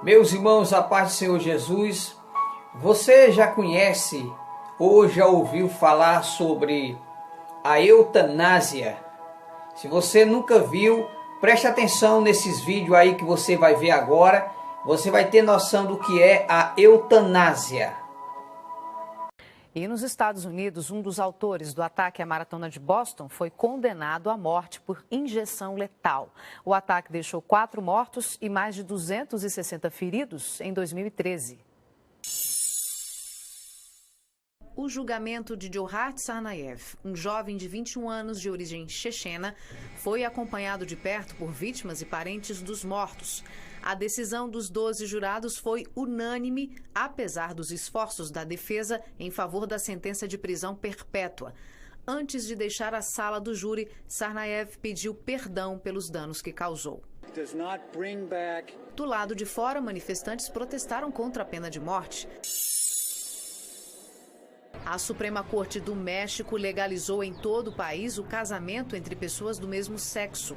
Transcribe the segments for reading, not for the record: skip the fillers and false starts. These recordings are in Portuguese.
Meus irmãos, a paz do Senhor Jesus, você já conhece ou já ouviu falar sobre a eutanásia? Se você nunca viu, preste atenção nesses vídeos aí que você vai ver agora. Você vai ter noção do que é a eutanásia. E nos Estados Unidos, um dos autores do ataque à maratona de Boston foi condenado à morte por injeção letal. O ataque deixou 4 mortos e mais de 260 feridos em 2013. O julgamento de Djokhar Tsarnaev, um jovem de 21 anos de origem chechena, foi acompanhado de perto por vítimas e parentes dos mortos. A decisão dos 12 jurados foi unânime, apesar dos esforços da defesa em favor da sentença de prisão perpétua. Antes de deixar a sala do júri, Tsarnaev pediu perdão pelos danos que causou. Do lado de fora, manifestantes protestaram contra a pena de morte. A Suprema Corte do México legalizou em todo o país o casamento entre pessoas do mesmo sexo.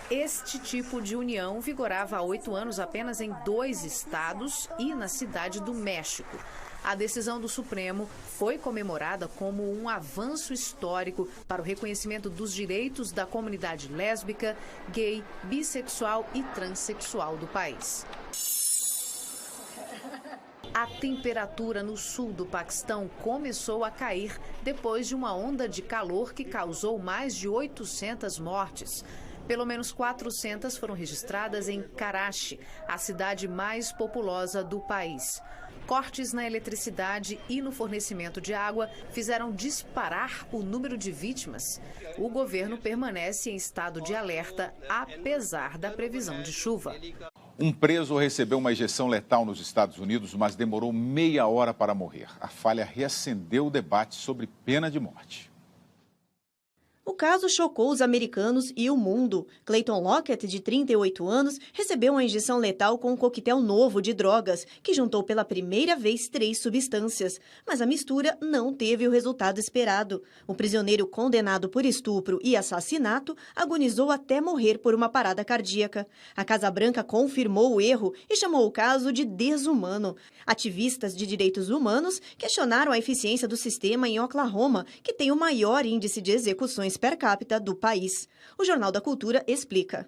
Este tipo de união vigorava há 8 anos apenas em 2 estados e na cidade do México. A decisão do Supremo foi comemorada como um avanço histórico para o reconhecimento dos direitos da comunidade lésbica, gay, bissexual e transexual do país. A temperatura no sul do Paquistão começou a cair depois de uma onda de calor que causou mais de 800 mortes. Pelo menos 400 foram registradas em Karachi, a cidade mais populosa do país. Cortes na eletricidade e no fornecimento de água fizeram disparar o número de vítimas. O governo permanece em estado de alerta, apesar da previsão de chuva. Um preso recebeu uma injeção letal nos Estados Unidos, mas demorou meia hora para morrer. A falha reacendeu o debate sobre pena de morte. O caso chocou os americanos e o mundo. Clayton Lockett, de 38 anos, recebeu uma injeção letal com um coquetel novo de drogas, que juntou pela primeira vez 3 substâncias. Mas a mistura não teve o resultado esperado. O prisioneiro condenado por estupro e assassinato agonizou até morrer por uma parada cardíaca. A Casa Branca confirmou o erro e chamou o caso de desumano. Ativistas de direitos humanos questionaram a eficiência do sistema em Oklahoma, que tem o maior índice de execuções per capita do país. O Jornal da Cultura explica.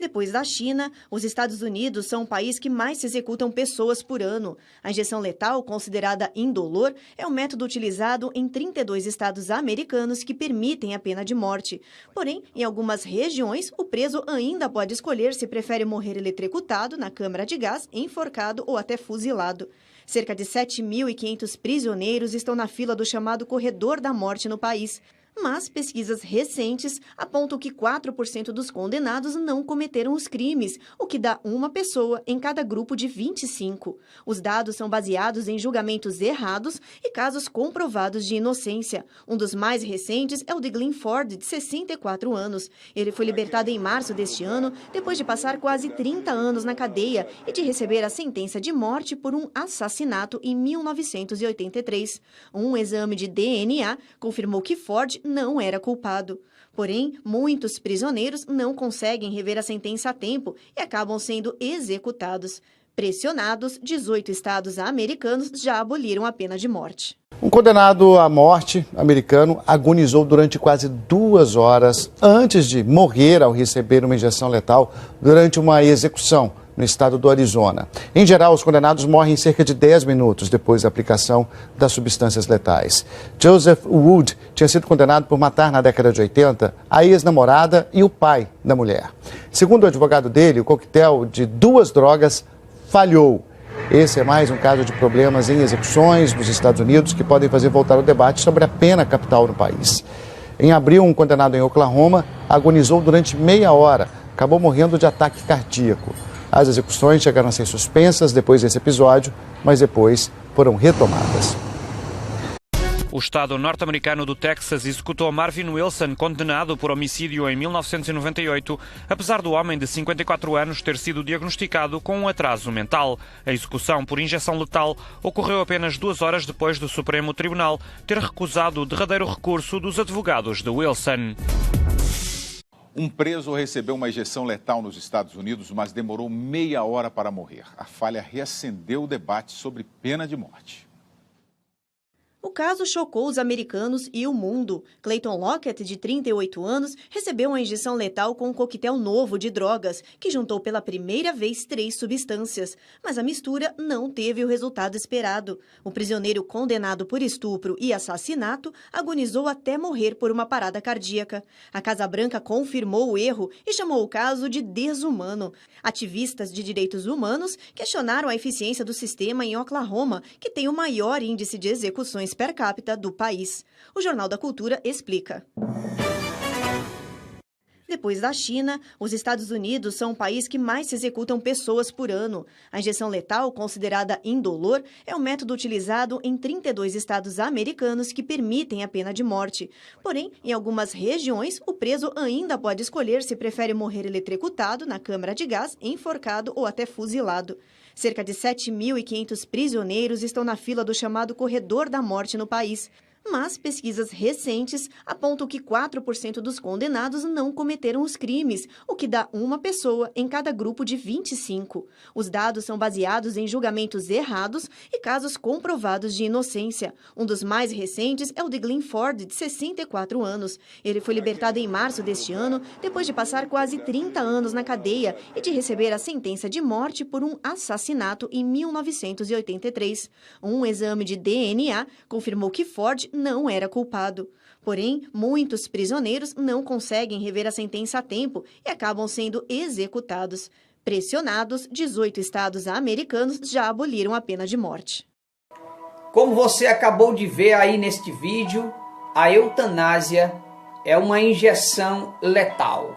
Depois da China, os Estados Unidos são o país que mais se executam pessoas por ano. A injeção letal, considerada indolor, é um método utilizado em 32 estados americanos que permitem a pena de morte. Porém, em algumas regiões, o preso ainda pode escolher se prefere morrer eletrocutado na câmara de gás, enforcado ou até fuzilado. Cerca de 7.500 prisioneiros estão na fila do chamado Corredor da Morte no país. Mas pesquisas recentes apontam que 4% dos condenados não cometeram os crimes, o que dá uma pessoa em cada grupo de 25. Os dados são baseados em julgamentos errados e casos comprovados de inocência. Um dos mais recentes é o de Glenn Ford, de 64 anos. Ele foi libertado em março deste ano, depois de passar quase 30 anos na cadeia e de receber a sentença de morte por um assassinato em 1983. Um exame de DNA confirmou que Ford não era culpado. Porém, muitos prisioneiros não conseguem rever a sentença a tempo e acabam sendo executados. Pressionados, 18 estados americanos já aboliram a pena de morte. Um condenado à morte americano agonizou durante quase 2 horas antes de morrer ao receber uma injeção letal durante uma execução no estado do Arizona. Em geral, os condenados morrem em cerca de 10 minutos depois da aplicação das substâncias letais. Joseph Wood tinha sido condenado por matar na década de 80 a ex-namorada e o pai da mulher. Segundo o advogado dele, o coquetel de 2 drogas falhou. Esse é mais um caso de problemas em execuções nos Estados Unidos que podem fazer voltar o debate sobre a pena capital no país. Em abril, um condenado em Oklahoma agonizou durante meia hora, acabou morrendo de ataque cardíaco. As execuções chegaram a ser suspensas depois desse episódio, mas depois foram retomadas. O Estado norte-americano do Texas executou Marvin Wilson, condenado por homicídio em 1998, apesar do homem de 54 anos ter sido diagnosticado com um atraso mental. A execução por injeção letal ocorreu apenas 2 horas depois do Supremo Tribunal ter recusado o derradeiro recurso dos advogados de Wilson. Um preso recebeu uma injeção letal nos Estados Unidos, mas demorou meia hora para morrer. A falha reacendeu o debate sobre pena de morte. O caso chocou os americanos e o mundo. Clayton Lockett, de 38 anos, recebeu uma injeção letal com um coquetel novo de drogas, que juntou pela primeira vez 3 substâncias. Mas a mistura não teve o resultado esperado. O prisioneiro condenado por estupro e assassinato agonizou até morrer por uma parada cardíaca. A Casa Branca confirmou o erro e chamou o caso de desumano. Ativistas de direitos humanos questionaram a eficiência do sistema em Oklahoma, que tem o maior índice de execuções per capita do país. O Jornal da Cultura explica. Depois da China, os Estados Unidos são o país que mais se executam pessoas por ano. A injeção letal, considerada indolor, é um método utilizado em 32 estados americanos que permitem a pena de morte. Porém, em algumas regiões, o preso ainda pode escolher se prefere morrer eletrocutado na câmara de gás, enforcado ou até fuzilado. Cerca de 7.500 prisioneiros estão na fila do chamado Corredor da Morte no país. Mas pesquisas recentes apontam que 4% dos condenados não cometeram os crimes, o que dá uma pessoa em cada grupo de 25. Os dados são baseados em julgamentos errados e casos comprovados de inocência. Um dos mais recentes é o de Glenn Ford, de 64 anos. Ele foi libertado em março deste ano, depois de passar quase 30 anos na cadeia e de receber a sentença de morte por um assassinato em 1983. Um exame de DNA confirmou que Ford não era culpado. Porém, muitos prisioneiros não conseguem rever a sentença a tempo e acabam sendo executados. Pressionados, 18 estados americanos já aboliram a pena de morte. Como você acabou de ver aí neste vídeo, a eutanásia é uma injeção letal,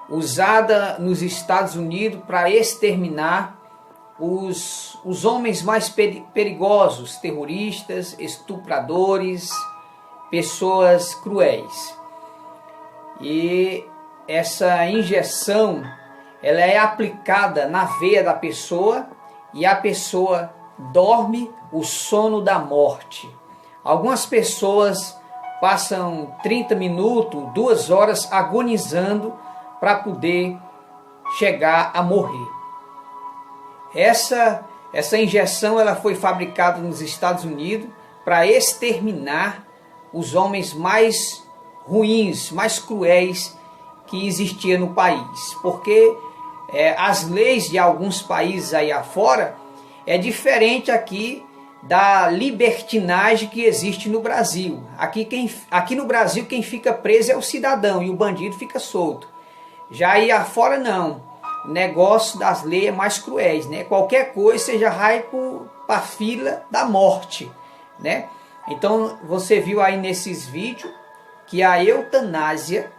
usada nos Estados Unidos para exterminar os homens mais perigosos, terroristas, estupradores, pessoas cruéis. E essa injeção, ela é aplicada na veia da pessoa e a pessoa dorme o sono da morte. Algumas pessoas passam 30 minutos, 2 horas agonizando para poder chegar a morrer. Essa injeção ela foi fabricada nos Estados Unidos para exterminar os homens mais ruins, mais cruéis que existiam no país. Porque as leis de alguns países aí afora é diferente aqui da libertinagem que existe no Brasil. Aqui no Brasil quem fica preso é o cidadão e o bandido fica solto. Já aí afora não. O negócio das leis é mais cruéis, né? Qualquer coisa você já vai para a fila da morte, né? Então você viu aí nesses vídeos que a eutanásia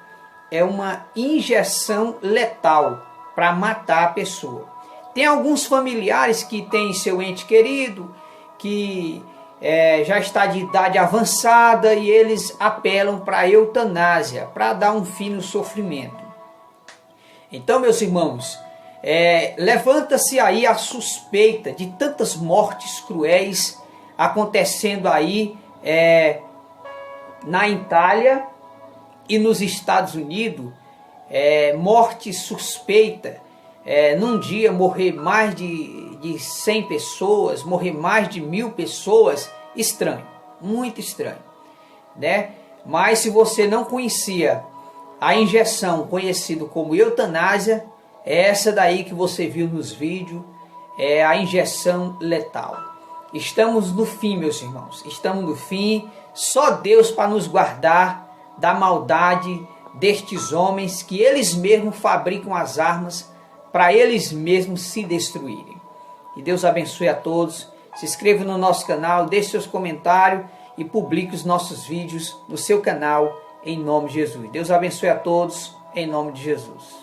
é uma injeção letal para matar a pessoa. Tem alguns familiares que têm seu ente querido que já está de idade avançada e eles apelam para a eutanásia para dar um fim no sofrimento. Então, meus irmãos, levanta-se aí a suspeita de tantas mortes cruéis acontecendo aí na Itália e nos Estados Unidos. Morte suspeita, num dia morrer mais de 100 pessoas, morrer mais de 1000 pessoas, estranho, muito estranho, né? Mas se você não conhecia a injeção conhecida como eutanásia, é essa daí que você viu nos vídeos, é a injeção letal. Estamos no fim, meus irmãos, estamos no fim. Só Deus para nos guardar da maldade destes homens que eles mesmos fabricam as armas para eles mesmos se destruírem. Que Deus abençoe a todos. Se inscreva no nosso canal, deixe seus comentários e publique os nossos vídeos no seu canal, em nome de Jesus. Deus abençoe a todos, em nome de Jesus.